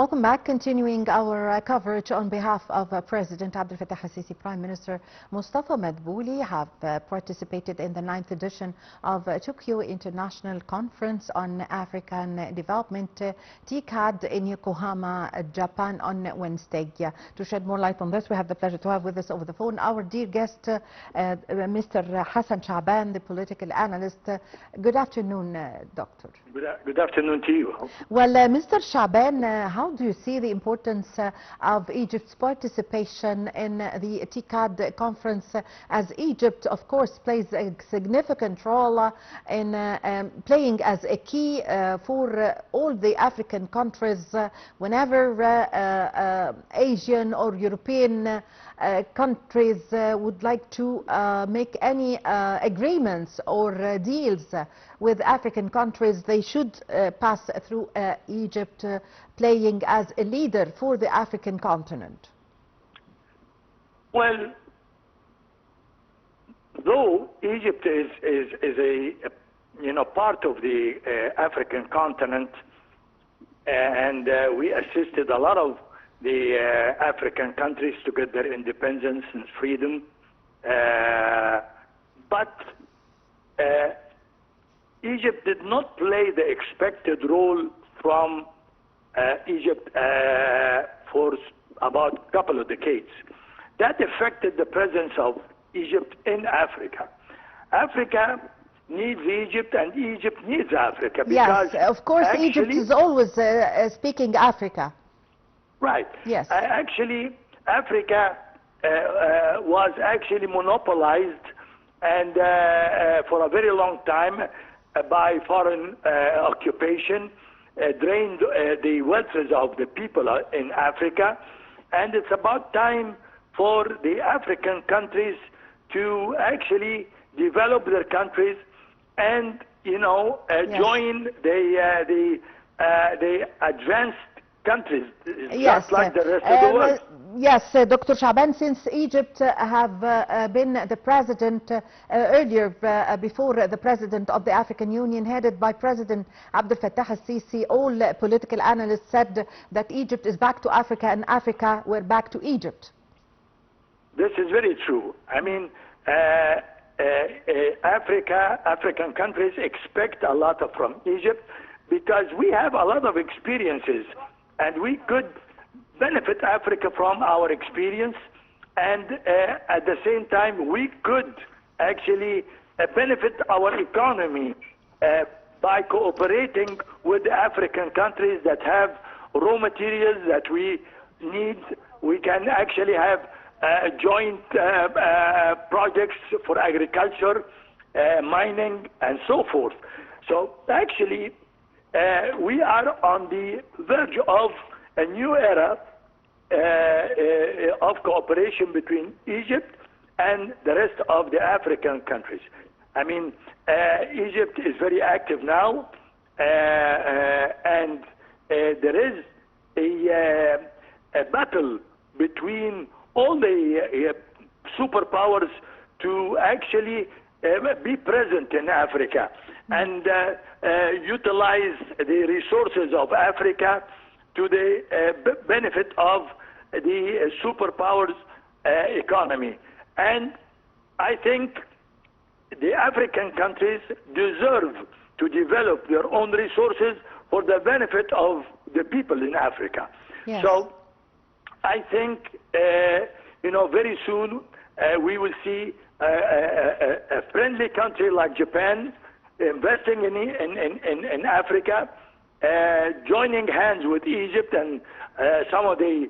Welcome back. Continuing our coverage on behalf of President Abdel Fattah al-Sisi, Prime Minister Mustafa Madbouli have participated in the 9th edition of Tokyo International Conference on African Development, TICAD, in Yokohama, Japan on Wednesday. To shed more light on this, we have the pleasure to have with us over the phone our dear guest, Mr. Hassan Shaaban, the political analyst. Good afternoon, Doctor. Good afternoon to you. Well, Mr. Shaaban, how do you see the importance of Egypt's participation in the TICAD conference, as Egypt, of course, plays a significant role in playing as a key for all the African countries whenever Asian or European countries would like to make any agreements or deals with African countries, they should pass through Egypt, playing as a leader for the African continent. Well, though Egypt is a part of the African continent, and we assisted a lot of the African countries to get their independence and freedom, but Egypt did not play the expected role from Egypt for about a couple of decades. That affected the presence of Egypt in Africa. Africa needs Egypt and Egypt needs Africa. Because yes, of course, actually, Egypt is always speaking Africa. Right. Yes. Actually, Africa was actually monopolized and for a very long time by foreign occupation, drained the wealth of the people in Africa, and it's about time for the African countries to actually develop their countries and, yes, join the advanced countries, yes, just like the rest of the world. Yes, Dr. Shaaban, since Egypt have been the president earlier, before the president of the African Union, headed by President Abdel Fattah al-Sisi, all political analysts said that Egypt is back to Africa and Africa were back to Egypt. This is very true. I mean, African countries expect a lot from Egypt because we have a lot of experiences, and we could benefit Africa from our experience, and at the same time we could actually benefit our economy by cooperating with the African countries that have raw materials that we need. We can actually have joint projects for agriculture, mining, and so forth. So actually we are on the verge of a new era of cooperation between Egypt and the rest of the African countries. I mean, Egypt is very active now, and there is a battle between all the superpowers to actually be present in Africa and utilize the resources of Africa to the benefit of the superpowers economy. And I think the African countries deserve to develop their own resources for the benefit of the people in Africa. Yes. So I think, very soon we will see a friendly country like Japan investing in Africa, joining hands with Egypt and some of the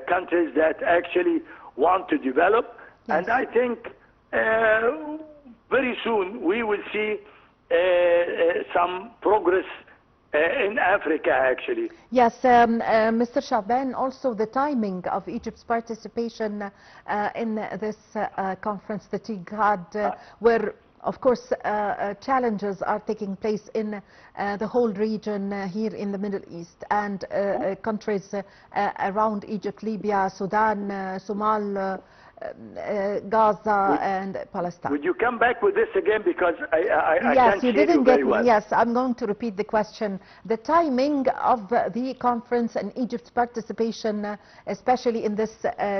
countries that actually want to develop. Yes. And I think very soon we will see some progress in Africa, actually. Yes, Mr. Shaaban, also the timing of Egypt's participation in this conference, the TICAD, where of course challenges are taking place in the whole region here in the Middle East, and countries around Egypt, Libya, Sudan, Somalia, Gaza and Palestine. Would you come back with this again, because I yes, can't you hear didn't you get very well. Yes, I'm going to repeat the question. The timing of the conference and Egypt's participation, especially in this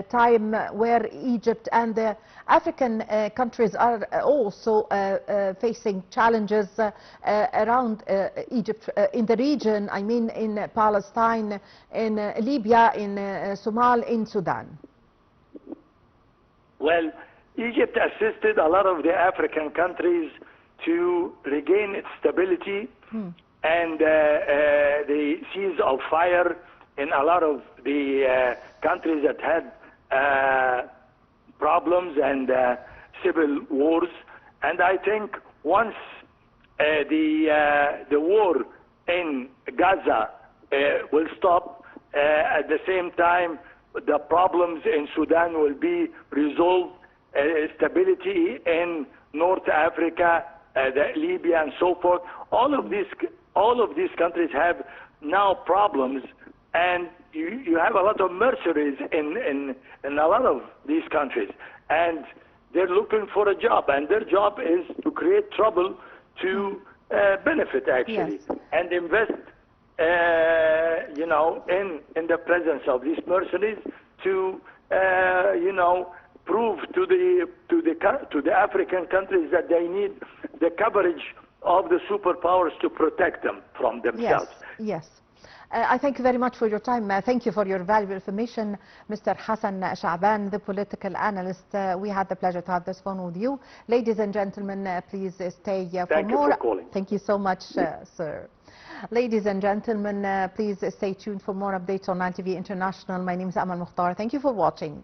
time where Egypt and the African countries are also facing challenges around Egypt, in the region, I mean in Palestine, in Libya, in Somalia, in Sudan. Well, Egypt assisted a lot of the African countries to regain its stability and the cease of fire in a lot of the countries that had problems and civil wars. And I think once the war in Gaza will stop, at the same time the problems in Sudan will be resolved, stability in North Africa, Libya and so forth. All of these countries have now problems, and you have a lot of mercenaries in a lot of these countries, and they're looking for a job, and their job is to create trouble to benefit actually, yes, and invest you know, in the presence of these mercenaries to you know, prove to the African countries that they need the coverage of the superpowers to protect them from themselves. Yes, yes. I thank you very much for your time. Thank you for your valuable information, Mr. Hassan Shaaban, the political analyst. We had the pleasure to have this phone with you. Ladies and gentlemen, please stay for more. Thank you for calling. Thank you so much, sir. Ladies and gentlemen, please stay tuned for more updates on Nile TV International. My name is Amal Mukhtar. Thank you for watching.